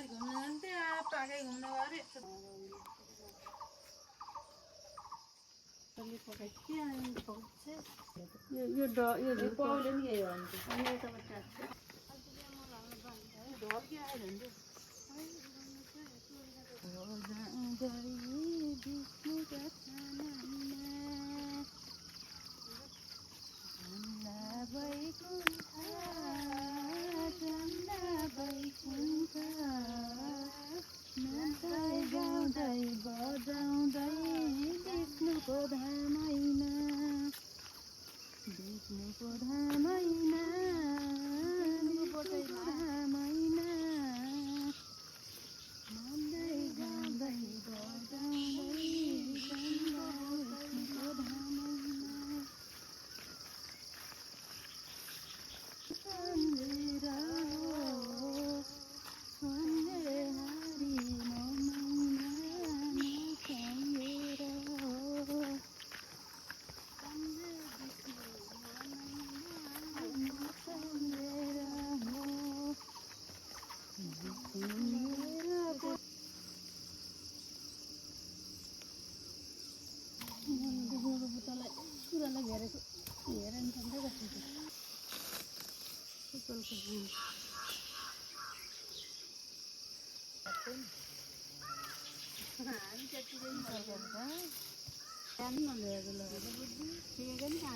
बाहिर घुम्न जान्थे पाकै घुम्न गरे यो पाउले नि यही हो अनि त ढोल के आयो भने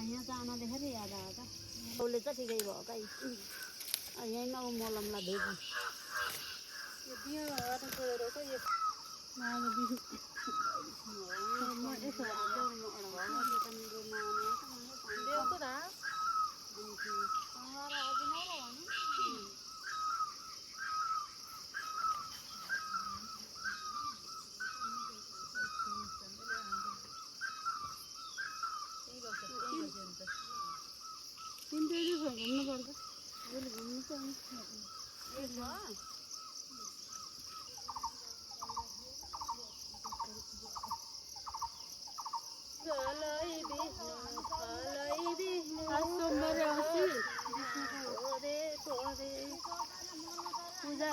यहाँ जान देखेर याद आयो त उसले चाहिँ ठिकै भयो कहीँ यहीँ नौ मलमलाई भेट्नु घुम्नुपर्छ अहिले घुम्नु चाहिँ सोमबार आउँछु पूजा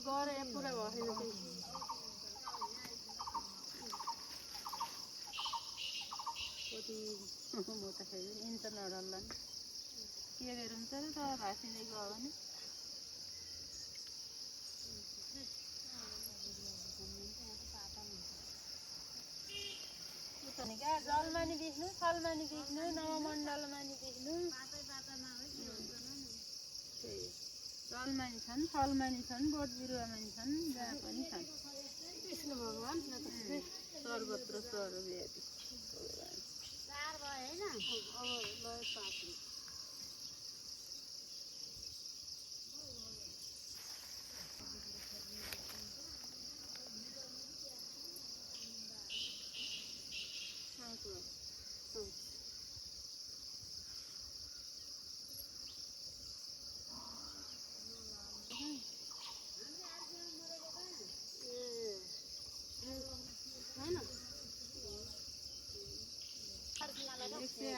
गरे पुरा भयो म त फेरि इन्टर नडल्ला नि के गरौँ त भाँसिँदै गयो भने क्या जलमानी देख्नु फलमानी देख्नु नवमण्डलमानी देख्नु जलमानी छन् फलमानी छन् बोट बिरुवामानी छन् जहाँ पनि छन् विष्णु भगवान् सर्वत्र सर्वव्यापी होइन अब लय पाँच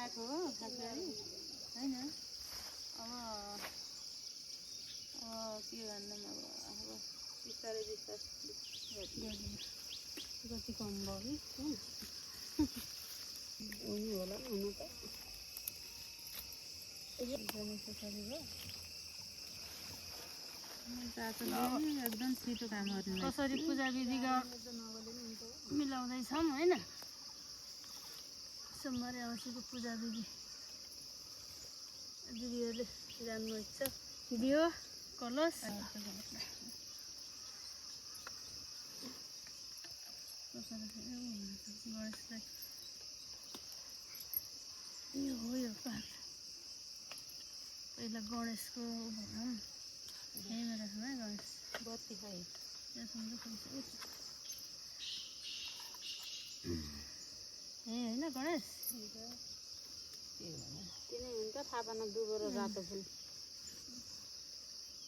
आएको हो खासै होइन अब के भन्नु अब बिस्तारै बिस्तारै कति कम भयो कि हुनु होला नि हुनु त एकदम छिटो काम गर्नु कसरी पूजा विधि मिलाउँदैछौँ होइन सोमबारे औँसीको पूजा विधि दिदीहरूले जान्नु इच्छा दियो कलश गणेशलाई यो हो यो पाठ पहिला गणेशको भनौँ यहीँमा राखौँ है गणेश बत्ती खाइ त्यहाँसम्म पैसा ए होइन गणेश किन हुन्छ थापामा दुबो र रातो फुल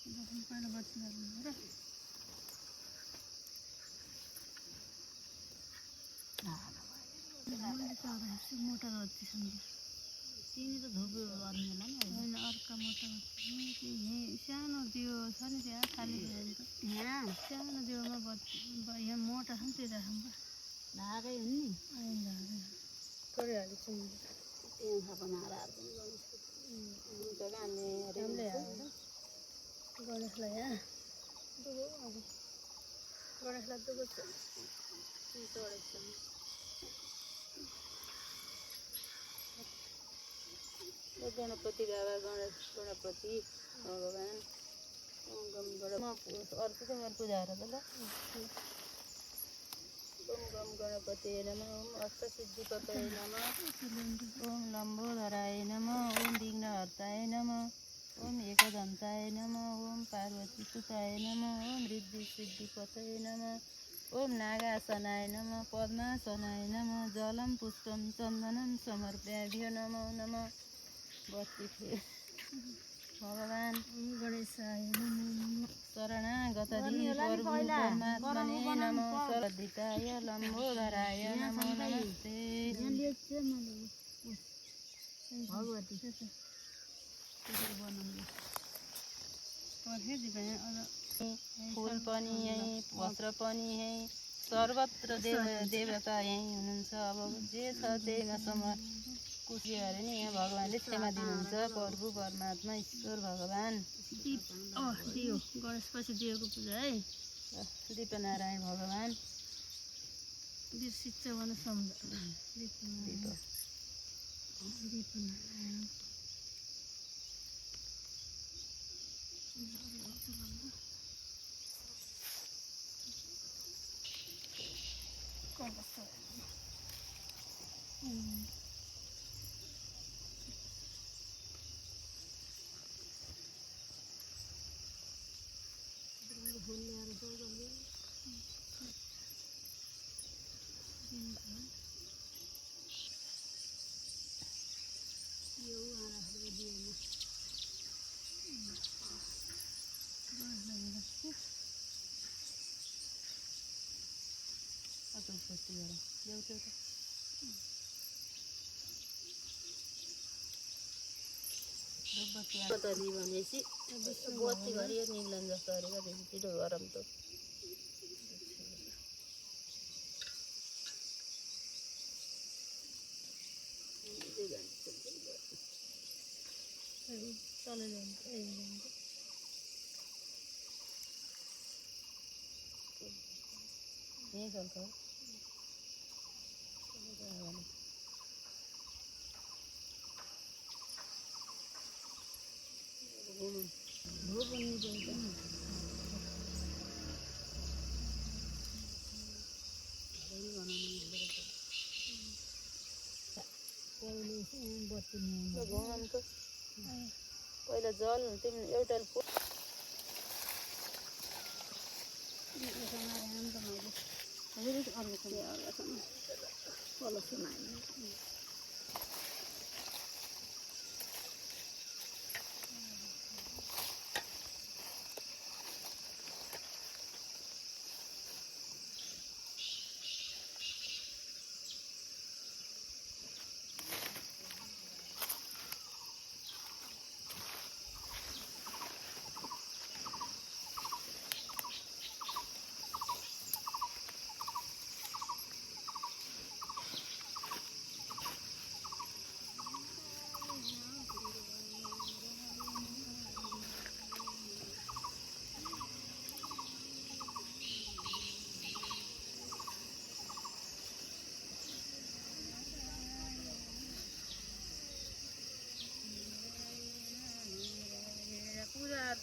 पहिला बत्ती गर्नु र मोटर अति सुन्दर चिनी त धुपी गर्ने होला नि होइन अर्का मोटो सानो दियो छ नि त्यहाँ खाली यहाँ सानो दियोमा यहाँ मोटा छ नि त्यो राखौँ धागै हुन् नि गरिहाल्छु नि त्यहाँ बनाएर गणेशलाई यहाँ दुगो अब गणेशलाई दुगो गणपति बाबा गणेश गणपति भगवान् अर्को चाहिँ मेरो पूजा गरेर ल ओम गम गणपते नमः ओम अष्टसिद्धिपतये नमः ओम लम्बोदराय नमः ओम विघ्नहर्ताय नमः ओम एकदन्ताय नमः ओम पार्वतीसुताय नमः ओम रिद्धिसिद्धिपतये नमः ओम नागासनाय नमः पद्मासनाय नमः जलं पुष्पं चन्दनं समर्प्याभ्यो नमो नमः बत्ती भगवान् गणेशाय नमः शरणागत परमात्मने नमः सरद्धिताय लम्बोदराय नमो नमस्ते भगवती फुल पनि यहीँ वस्त्र पनि यहीँ सर्वत्र देवता यहीँ हुनुहुन्छ अब जे छ त्यहीमा खुसी अरे नि यहाँ भगवान्ले क्षमा दिनुहुन्छ प्रभु परमात्मा ईश्वर भगवान् दियो गणेशपछि दिएको पूजा है दीपनारायण भगवान् बिर्सिन्छ भने सम्झ दीपनारायण बत्ती भनेपछि बत्ती घरि निक्लन जस्तो गरेको बेसी छिटो गरम त चले जान्छ यहीँ चल्छ भगवान्को पहिला जल तिमी एउटा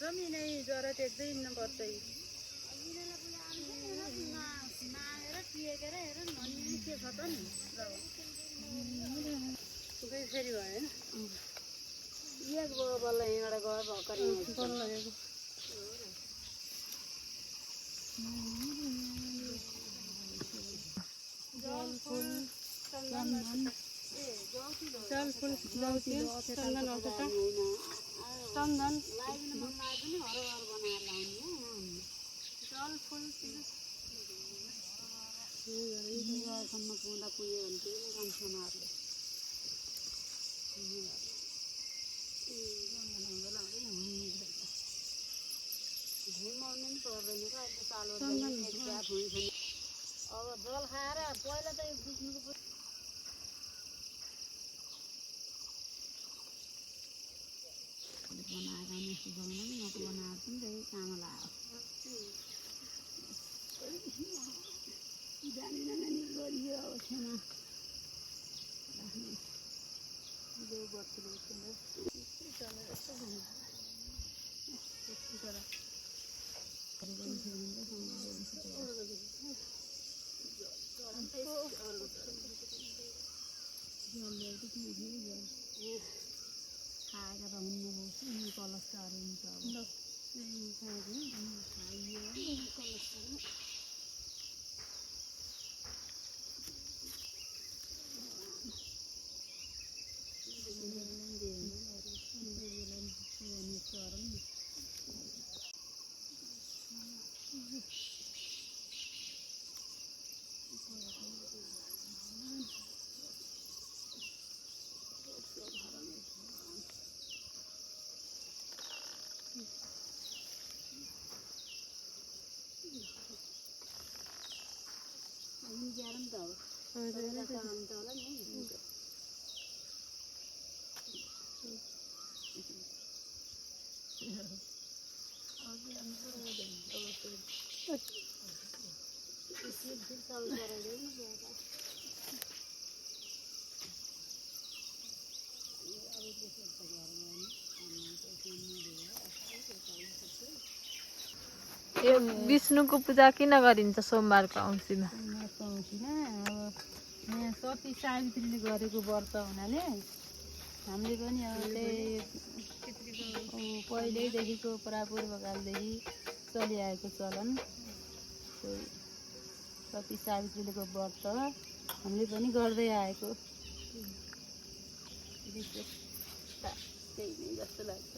जमी नै जरा टेक्दै पर्छ फेरि भएन एक बल्ल यहाँबाट गएर भर्खर जलफुल चन्दन चन्दन जलफुल पुग्यो भने चाहिँ घुमाउनु पनि पर्दैन क्या अहिले सालो अब जल खाएर पहिला चाहिँ बुझ्नुको बनाएर नेक्स्ट बनाउनु नि मको बनाएर पनि त्यही काममा लाग्यो जानेन नानी गरियो अवस्थामा देउ बत्ती खाएर हुन्न कलस्टरहरू हुन्छ Jalan tahu, ada tahu jalan ni. यो विष्णुको पूजा किन गरिन्छ सोमबारको औँसीमा? औँसीमा अब यहाँ सती सावित्रीले गरेको व्रत हुनाले हामीले पनि अब त्यही पहिल्यैदेखिको परापूर्वकालदेखि चलिआएको चलन सती सावित्रीको व्रत हामीले पनि गर्दै आएको विशेष त्यही नै जस्तो लाग्छ।